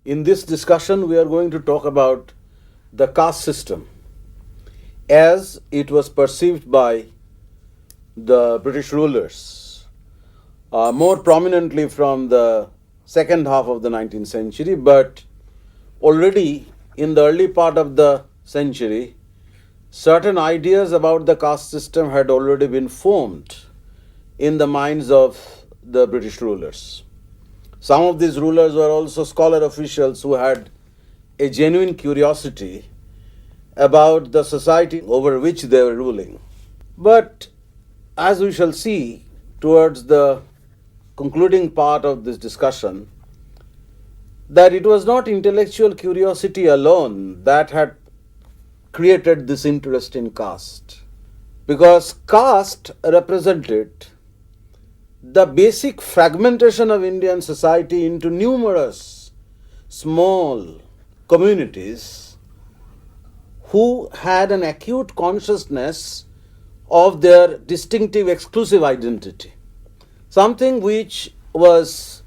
In this discussion, we are going to talk about the caste system as it was perceived by the British rulers, more prominently from the second half of the 19th century, but already in the early part of the century, certain ideas about the caste system had already been formed in the minds of the British rulers. Some of these rulers were also scholar officials who had a genuine curiosity about the society over which they were ruling. But as we shall see towards the concluding part of this discussion, that it was not intellectual curiosity alone that had created this interest in caste, because caste represented the basic fragmentation of Indian society into numerous small communities who had an acute consciousness of their distinctive exclusive identity, something which was,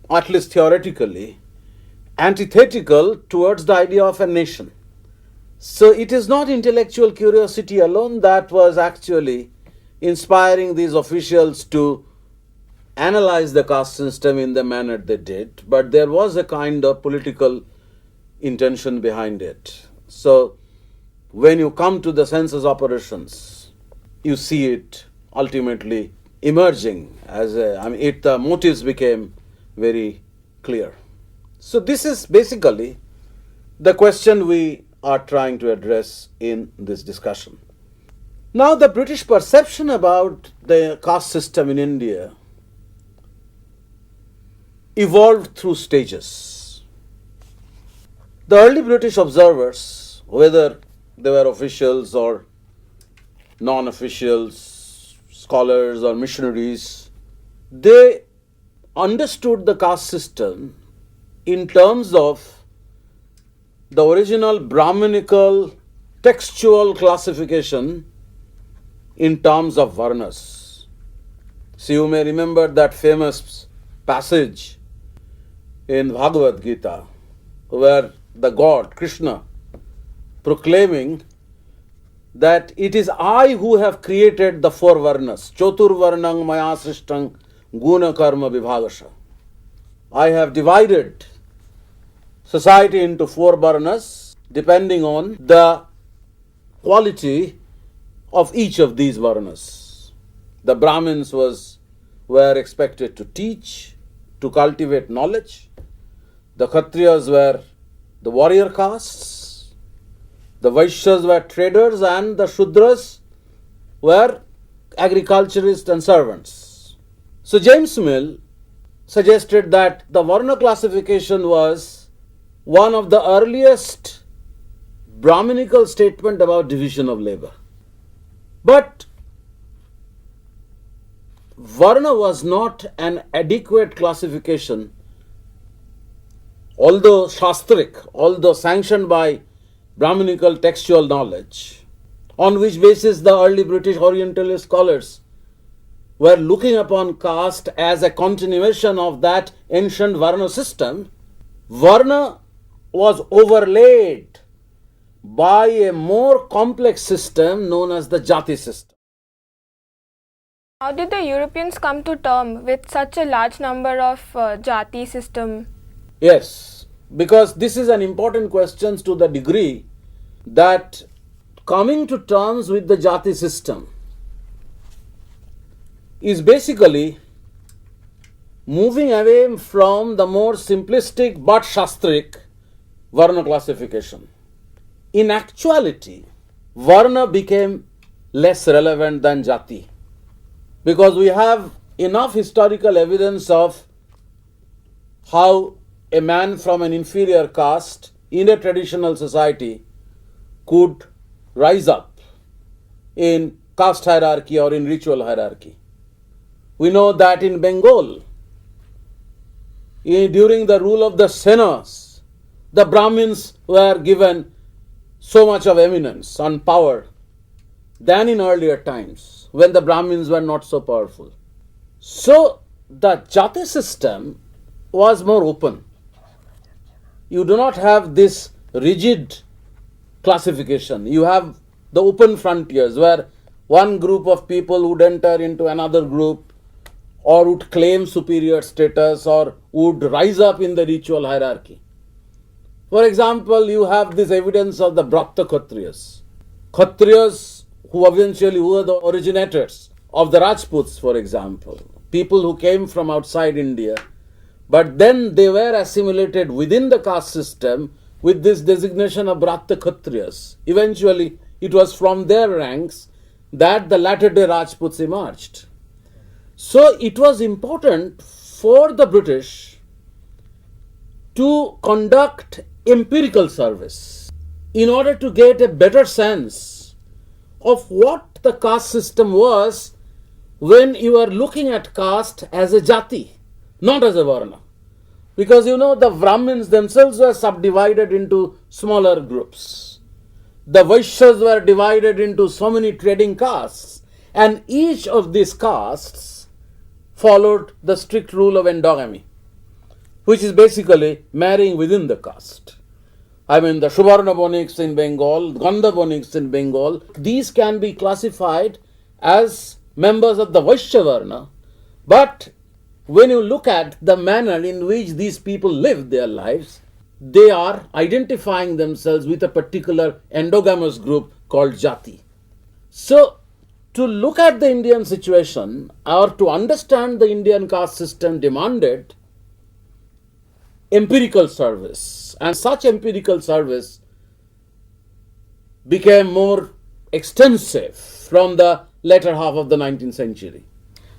at least theoretically, antithetical towards the idea of a nation. So it is not intellectual curiosity alone that was actually inspiring these officials to analyze the caste system in the manner they did, but there was a kind of political intention behind it. So when you come to the census operations, you see it ultimately emerging as the motives became very clear. So this is basically the question we are trying to address in this discussion. Now, the British perception about the caste system in India evolved through stages. The early British observers, whether they were officials or non-officials, scholars or missionaries, they understood the caste system in terms of the original Brahminical textual classification in terms of Varnas. So you may remember that famous passage in Bhagavad Gita where the God, Krishna, proclaiming that it is I who have created the four Varnas, Chotur Varnang Maya Srishtang Guna Karma Vibhagasha. I have divided society into four Varnas depending on the quality of each of these Varnas. The Brahmins were expected to teach, to cultivate knowledge. The Kshatriyas were the warrior castes. The Vaishyas were traders, and the Shudras were agriculturists and servants. So James Mill suggested that the Varna classification was one of the earliest Brahminical statement about division of labor. But Varna was not an adequate classification, although shastric, although sanctioned by Brahminical textual knowledge, on which basis the early British Orientalist scholars were looking upon caste as a continuation of that ancient Varna system. Varna was overlaid by a more complex system known as the Jati system. How did the Europeans come to terms with such a large number of Jati system? Yes, because this is an important question to the degree that coming to terms with the Jati system is basically moving away from the more simplistic but shastric Varna classification. In actuality, Varna became less relevant than Jati, because we have enough historical evidence of how a man from an inferior caste in a traditional society could rise up in caste hierarchy or in ritual hierarchy. We know that in Bengal, during the rule of the Senas, the Brahmins were given so much of eminence and power than in earlier times when the Brahmins were not so powerful. So the Jati system was more open. you do not have this rigid classification. You have the open frontiers where one group of people would enter into another group or would claim superior status or would rise up in the ritual hierarchy. For example, you have this evidence of the Brahta Kshatriyas. Kshatriyas who eventually were the originators of the Rajputs, for example, people who came from outside India, but then they were assimilated within the caste system with this designation of Brahta Kshatriyas. Eventually, it was from their ranks that the latter-day Rajputs emerged. So it was important for the British to conduct empirical service in order to get a better sense of what the caste system was when you are looking at caste as a Jati, not as a Varna. Because the Brahmins themselves were subdivided into smaller groups. The Vaishyas were divided into so many trading castes, and each of these castes followed the strict rule of endogamy, which is basically marrying within the caste. I mean, the Subarna Boniks in Bengal, Gandha Boniks in Bengal, these can be classified as members of the Vaishya Varna, but when you look at the manner in which these people live their lives, they are identifying themselves with a particular endogamous group called Jati. So, to look at the Indian situation or to understand the Indian caste system demanded empirical service, and such empirical service became more extensive from the latter half of the 19th century.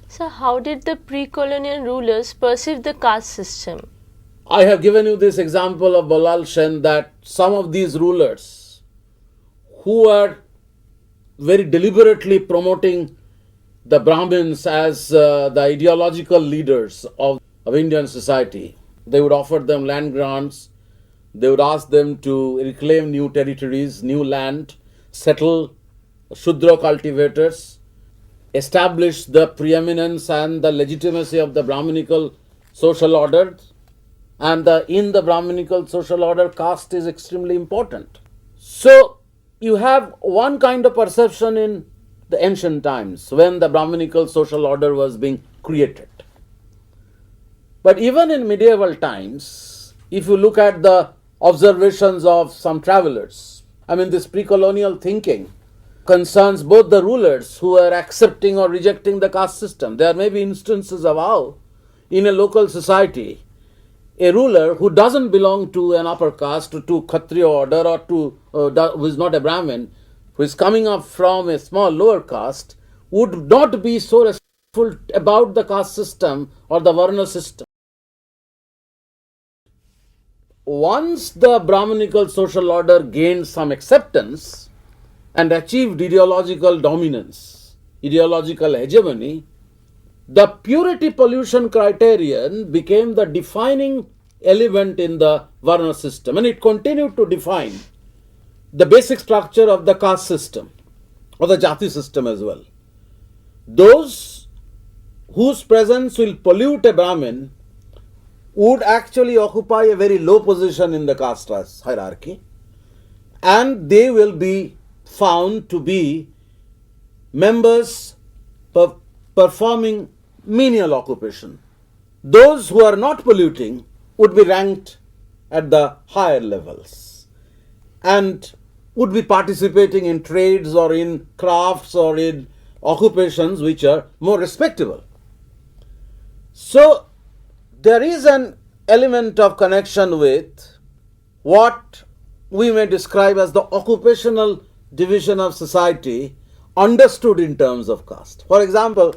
So, how did the pre-colonial rulers perceive the caste system? I have given you this example of Balal Sen, that some of these rulers who are very deliberately promoting the Brahmins as the ideological leaders of Indian society, they would offer them land grants, they would ask them to reclaim new territories, new land, settle Shudra cultivators, establish the preeminence and the legitimacy of the Brahminical social order. And in the Brahminical social order, caste is extremely important. So, you have one kind of perception in the ancient times when the Brahminical social order was being created. But even in medieval times, if you look at the observations of some travelers, I mean, this pre-colonial thinking concerns both the rulers who are accepting or rejecting the caste system. There may be instances of how in a local society, a ruler who doesn't belong to an upper caste, to Kshatriya order, or who is not a Brahmin, who is coming up from a small lower caste, would not be so respectful about the caste system or the Varna system. Once the Brahminical social order gained some acceptance and achieved ideological dominance, ideological hegemony, the purity pollution criterion became the defining element in the Varna system, and it continued to define the basic structure of the caste system or the Jati system as well. Those whose presence will pollute a Brahmin would actually occupy a very low position in the caste hierarchy, and they will be found to be members performing menial occupation. Those who are not polluting would be ranked at the higher levels and would be participating in trades or in crafts or in occupations which are more respectable. So, there is an element of connection with what we may describe as the occupational division of society understood in terms of caste. For example,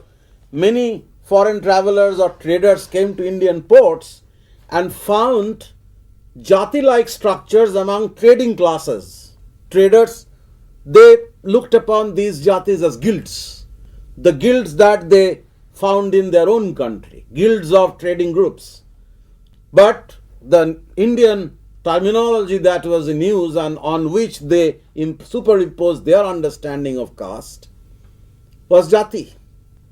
many foreign travelers or traders came to Indian ports and found Jati-like structures among trading classes. Traders, they looked upon these Jatis as guilds, the guilds that they found in their own country, guilds of trading groups. But the Indian terminology that was in use and on which they superimposed their understanding of caste was Jati.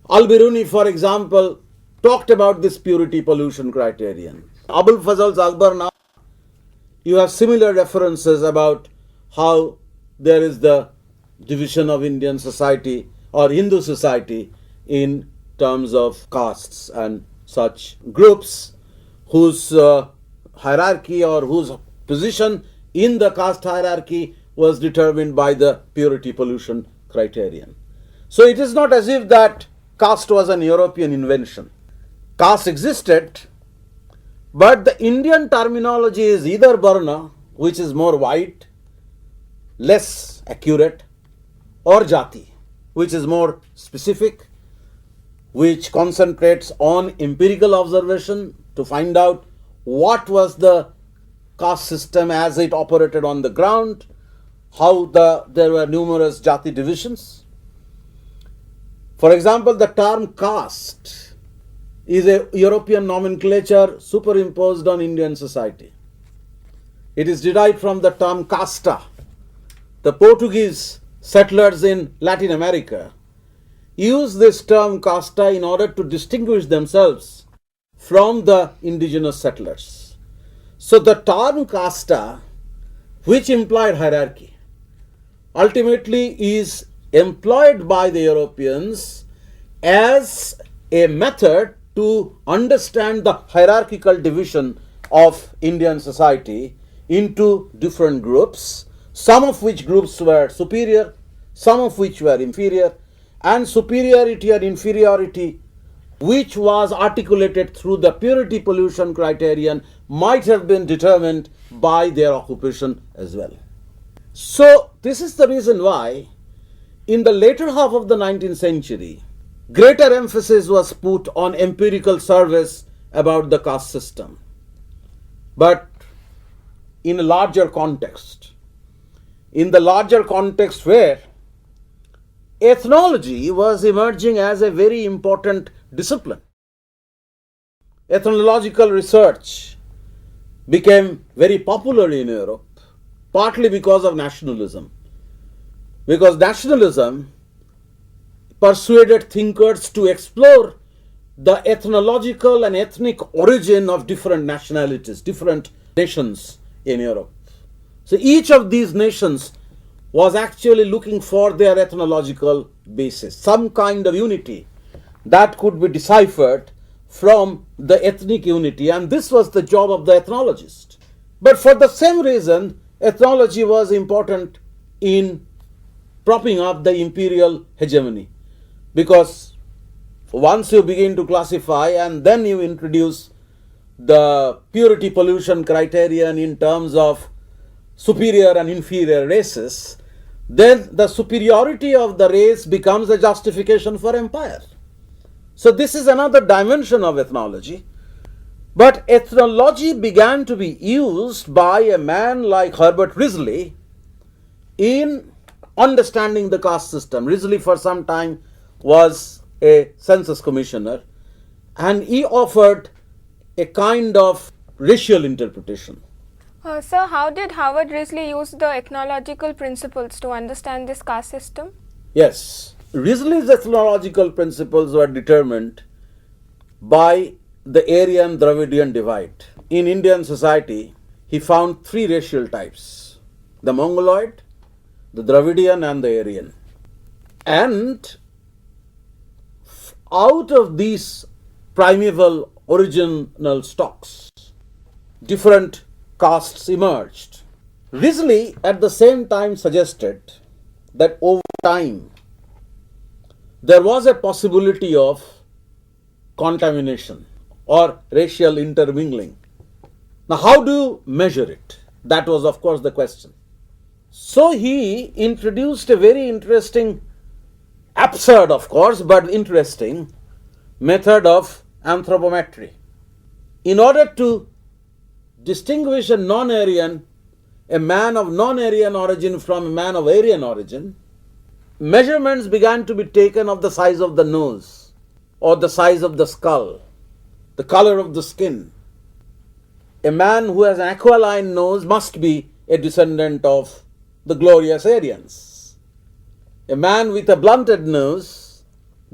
Al-Biruni, for example, talked about this purity pollution criterion. Abul Fazl's Akbarnama you have similar references about how there is the division of Indian society or Hindu society in terms of castes and such groups whose hierarchy or whose position in the caste hierarchy was determined by the purity pollution criterion. So it is not as if that caste was an European invention. Caste existed, but the Indian terminology is either Varna, which is more wide, less accurate, or Jati, which is more specific, which concentrates on empirical observation to find out what was the caste system as it operated on the ground, how there were numerous Jati divisions. For example, the term caste is a European nomenclature superimposed on Indian society. It is derived from the term casta. The Portuguese settlers in Latin America used this term casta in order to distinguish themselves from the indigenous settlers. So the term casta, which implied hierarchy, ultimately is employed by the Europeans as a method to understand the hierarchical division of Indian society into different groups, some of which groups were superior, some of which were inferior, and superiority and inferiority, which was articulated through the purity pollution criterion, might have been determined by their occupation as well. So this is the reason why in the later half of the 19th century, greater emphasis was put on empirical surveys about the caste system, but in a larger context. In the larger context where ethnology was emerging as a very important discipline. Ethnological research became very popular in Europe, partly because of nationalism. Because nationalism persuaded thinkers to explore the ethnological and ethnic origin of different nationalities, different nations in Europe. So each of these nations was actually looking for their ethnological basis, some kind of unity that could be deciphered from the ethnic unity, and this was the job of the ethnologist. But for the same reason, ethnology was important in propping up the imperial hegemony, because once you begin to classify and then you introduce the purity pollution criterion in terms of superior and inferior races, then the superiority of the race becomes a justification for empire. So this is another dimension of ethnology. But ethnology began to be used by a man like Herbert Risley in understanding the caste system. Risley for some time was a census commissioner, and he offered a kind of racial interpretation. Sir, how did Howard Risley use the ethnological principles to understand this caste system? Yes, Risley's ethnological principles were determined by the Aryan-Dravidian divide. In Indian society, he found three racial types: the Mongoloid, the Dravidian, and the Aryan. And out of these primeval original stocks, different castes emerged. Risley at the same time suggested that over time there was a possibility of contamination or racial intermingling. Now, how do you measure it? That was, of course, the question. So he introduced a very interesting, absurd, of course, but interesting method of anthropometry. In order to distinguish a non-Aryan, a man of non-Aryan origin from a man of Aryan origin, measurements began to be taken of the size of the nose or the size of the skull, the color of the skin. A man who has an aquiline nose must be a descendant of the glorious Aryans. A man with a blunted nose,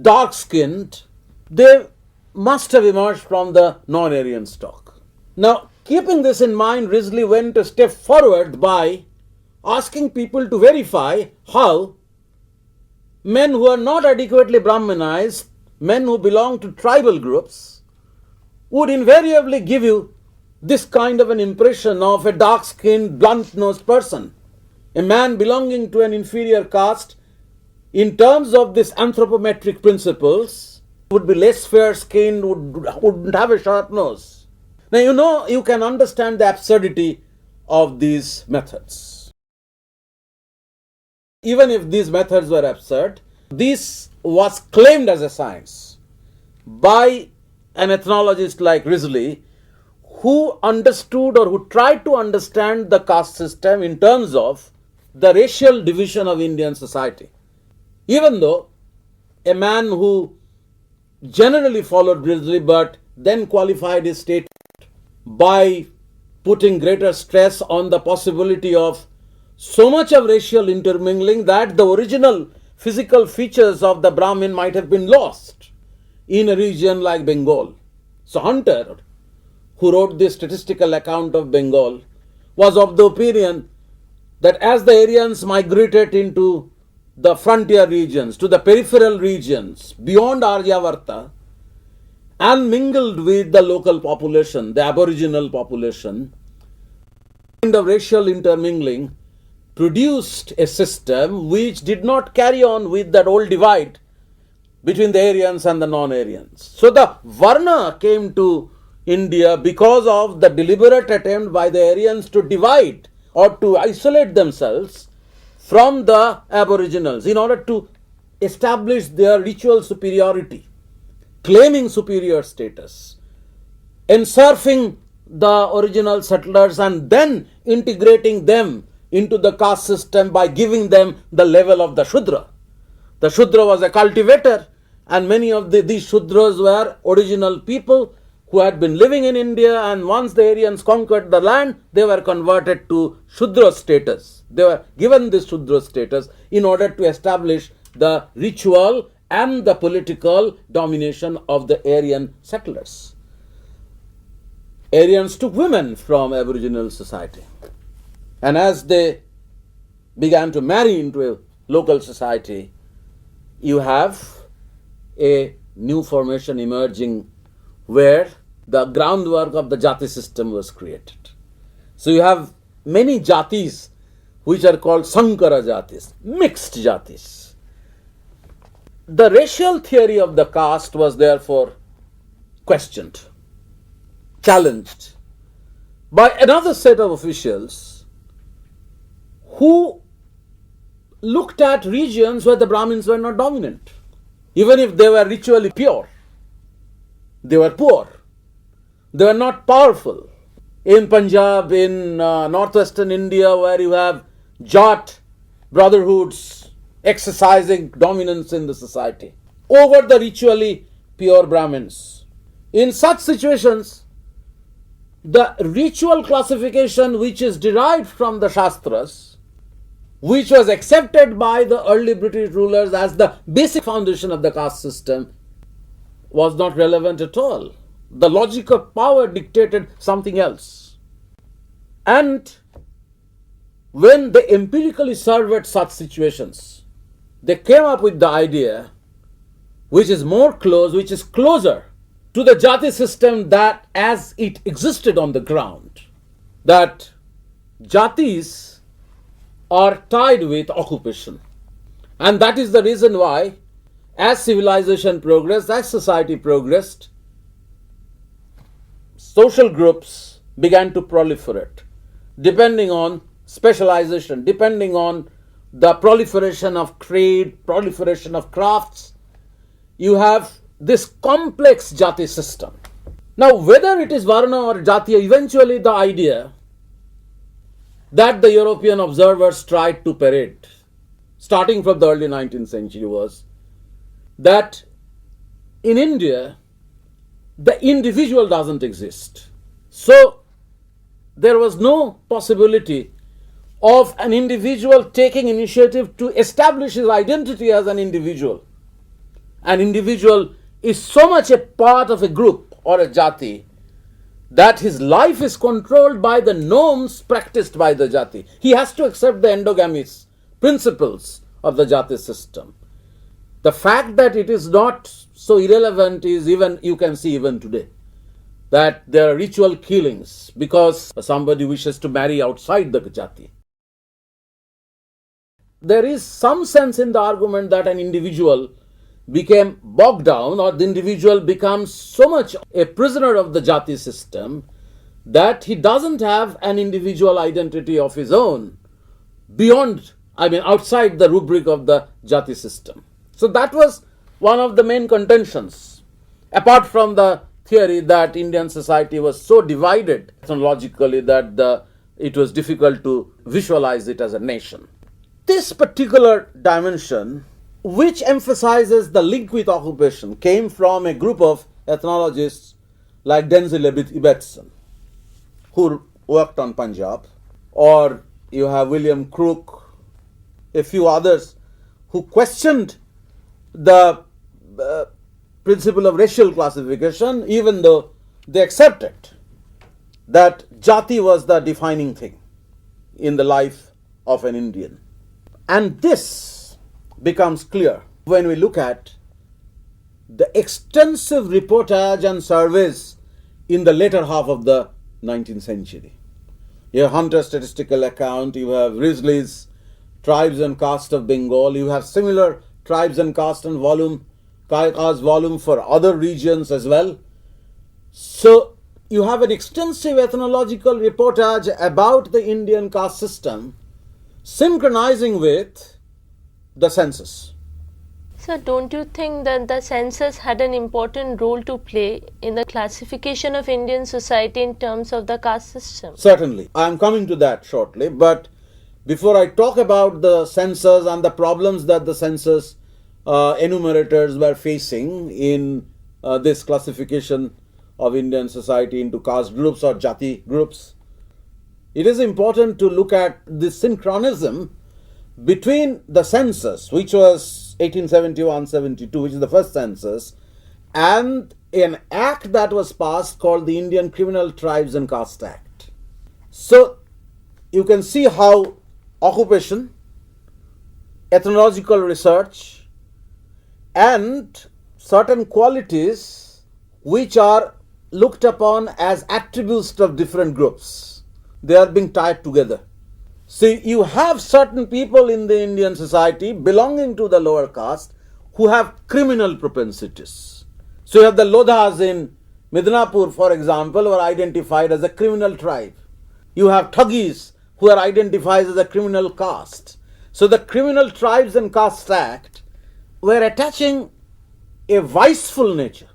dark-skinned, they must have emerged from the non-Aryan stock. Now, Keeping this in mind, Risley went a step forward by asking people to verify how men who are not adequately Brahmanized, men who belong to tribal groups, would invariably give you this kind of an impression of a dark-skinned, blunt-nosed person, a man belonging to an inferior caste. In terms of these anthropometric principles, would be less fair-skinned, wouldn't have a sharp nose. Now, you can understand the absurdity of these methods. Even if these methods were absurd, this was claimed as a science by an ethnologist like Risley, who understood or who tried to understand the caste system in terms of the racial division of Indian society. Even though a man who generally followed Risley but then qualified his statement by putting greater stress on the possibility of so much of racial intermingling that the original physical features of the Brahmin might have been lost in a region like Bengal. So Hunter, who wrote this statistical account of Bengal, was of the opinion that as the Aryans migrated into the frontier regions, to the peripheral regions beyond Aryavarta, and mingled with the local population, the aboriginal population, kind of racial intermingling produced a system which did not carry on with that old divide between the Aryans and the non-Aryans. So the Varna came to India because of the deliberate attempt by the Aryans to divide or to isolate themselves from the aboriginals in order to establish their ritual superiority, claiming superior status, ensurfing the original settlers and then integrating them into the caste system by giving them the level of the Shudra. The Shudra was a cultivator, and many of these Shudras were original people who had been living in India, and once the Aryans conquered the land, they were converted to Shudra status. They were given this Shudra status in order to establish the ritual and the political domination of the Aryan settlers. Aryans took women from Aboriginal society, and as they began to marry into a local society, you have a new formation emerging where the groundwork of the Jati system was created. So you have many Jatis which are called Sankara Jatis, mixed Jatis. The racial theory of the caste was therefore questioned, challenged by another set of officials who looked at regions where the Brahmins were not dominant. Even if they were ritually pure, they were poor, they were not powerful. In Punjab, in northwestern India, where you have Jat brotherhoods exercising dominance in the society over the ritually pure Brahmins. In such situations, the ritual classification which is derived from the Shastras, which was accepted by the early British rulers as the basic foundation of the caste system, was not relevant at all. The logic of power dictated something else. And when they empirically surveyed such situations, they came up with the idea which is closer to the Jati system that as it existed on the ground, that Jatis are tied with occupation. And that is the reason why, as civilization progressed, as society progressed, social groups began to proliferate, depending on specialization, depending on the proliferation of trade, proliferation of crafts. You have this complex Jati system. Now, whether it is Varna or Jati, eventually the idea that the European observers tried to parade, starting from the early 19th century, was that in India, the individual doesn't exist. So, there was no possibility of an individual taking initiative to establish his identity as an individual. An individual is so much a part of a group or a Jati that his life is controlled by the norms practiced by the Jati. He has to accept the endogamous principles of the Jati system. The fact that it is not so irrelevant is even, you can see even today, that there are ritual killings because somebody wishes to marry outside the Jati. There is some sense in the argument that an individual became bogged down, or the individual becomes so much a prisoner of the Jati system that he doesn't have an individual identity of his own outside the rubric of the Jati system. So that was one of the main contentions, apart from the theory that Indian society was so divided ethnologically that it was difficult to visualize it as a nation. This particular dimension, which emphasizes the link with occupation, came from a group of ethnologists like Denzil Ibbetson, who worked on Punjab, or you have William Crook, a few others who questioned the principle of racial classification, even though they accepted that Jati was the defining thing in the life of an Indian. And this becomes clear when we look at the extensive reportage and surveys in the later half of the 19th century. You have Hunter's statistical account, you have Risley's Tribes and Caste of Bengal, you have similar tribes and caste and volume for other regions as well. So you have an extensive ethnological reportage about the Indian caste system synchronizing with the census. So don't you think that the census had an important role to play in the classification of Indian society in terms of the caste system? Certainly. I am coming to that shortly, but before I talk about the census and the problems that the census enumerators were facing in this classification of Indian society into caste groups or Jati groups, it is important to look at the synchronism between the census, which was 1871-72, which is the first census, and an act that was passed called the Indian Criminal Tribes and Caste Act. So you can see how occupation, ethnological research, and certain qualities which are looked upon as attributes of different groups, they are being tied together. See, you have certain people in the Indian society belonging to the lower caste who have criminal propensities. So you have the Lodhas in Midnapur, for example, who are identified as a criminal tribe. You have Thugis who are identified as a criminal caste. So the Criminal Tribes and Caste Act were attaching a viceful nature,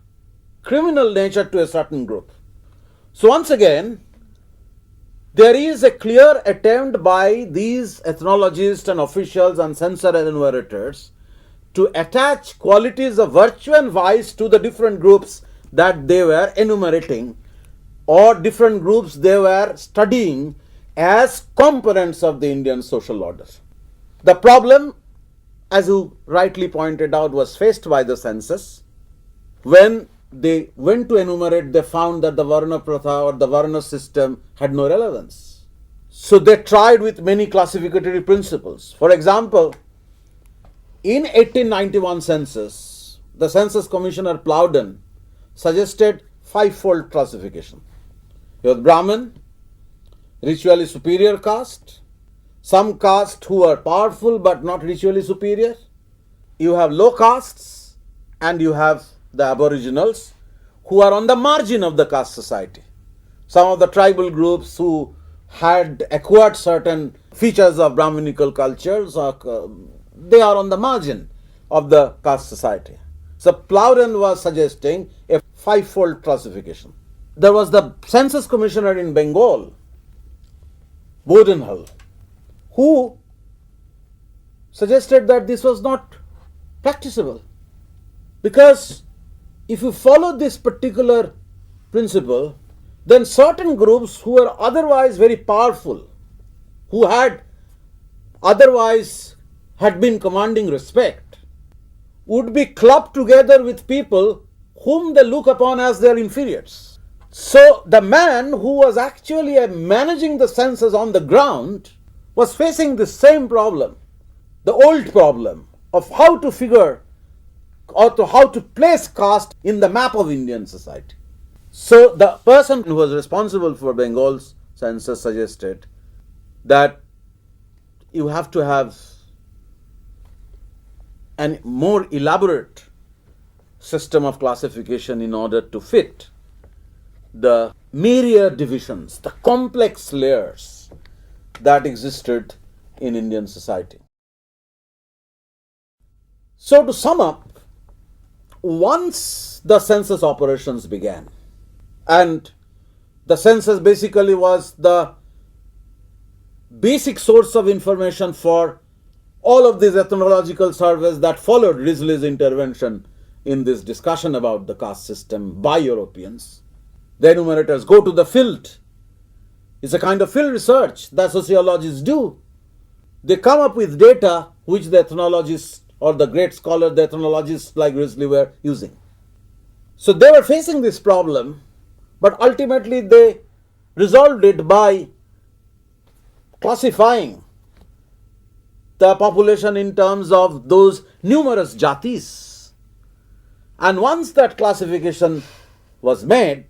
criminal nature to a certain group. So once again, there is a clear attempt by these ethnologists and officials and censor enumerators to attach qualities of virtue and vice to the different groups that they were enumerating, or different groups they were studying as components of the Indian social order. The problem, as you rightly pointed out, was faced by the census. When they went to enumerate, they found that the Varna Pratha or the Varna system had no relevance. So they tried with many classificatory principles. For example, in 1891 census, the Census Commissioner Plowden suggested five-fold classification. You have Brahmin, ritually superior caste, some caste who are powerful but not ritually superior, you have low castes, and you have the aboriginals who are on the margin of the caste society. Some of the tribal groups who had acquired certain features of Brahminical cultures, they are on the margin of the caste society. So Plowden was suggesting a five-fold classification. There was the Census Commissioner in Bengal, Bodenhall, who suggested that this was not practicable, because if you follow this particular principle, then certain groups who were otherwise very powerful, who had otherwise had been commanding respect, would be clubbed together with people whom they look upon as their inferiors. So the man who was actually managing the census on the ground was facing the same problem, the old problem of how to figure or to how to place caste in the map of Indian society. So the person who was responsible for Bengal's census suggested that you have to have a more elaborate system of classification in order to fit the myriad divisions, the complex layers that existed in Indian society. So to sum up, once the census operations began, and the census basically was the basic source of information for all of these ethnological surveys that followed Risley's intervention in this discussion about the caste system by Europeans. The enumerators go to the field. It's a kind of field research that sociologists do. They come up with data which the ethnologists or the great scholars, the ethnologists like Risley were using. So they were facing this problem, but ultimately they resolved it by classifying the population in terms of those numerous jatis. And once that classification was made,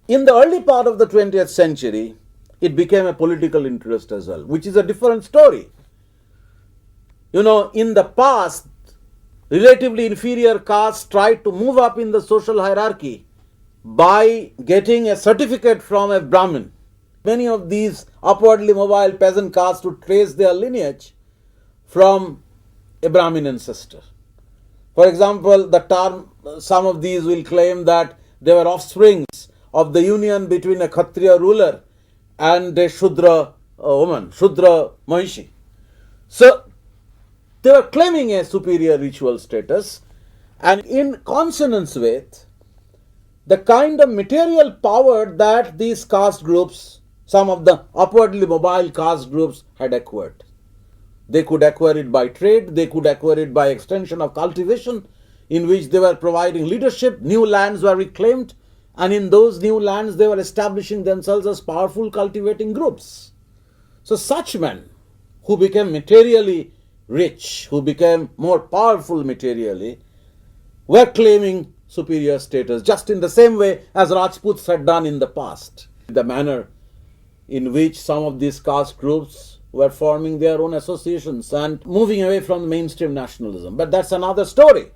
in the early part of the 20th century, it became a political interest as well, which is a different story. In the past, relatively inferior castes tried to move up in the social hierarchy by getting a certificate from a Brahmin. Many of these upwardly mobile peasant castes would trace their lineage from a Brahmin ancestor. For example, some of these will claim that they were offsprings of the union between a Kshatriya ruler and a Shudra woman, Shudra Mahishi. So they were claiming a superior ritual status, and in consonance with the kind of material power that these caste groups, some of the upwardly mobile caste groups, had acquired. They could acquire it by trade, they could acquire it by extension of cultivation, in which they were providing leadership, new lands were reclaimed, and in those new lands they were establishing themselves as powerful cultivating groups. So such men who became materially rich, who became more powerful materially, were claiming superior status, just in the same way as Rajputs had done in the past. The manner in which some of these caste groups were forming their own associations and moving away from mainstream nationalism. But that's another story.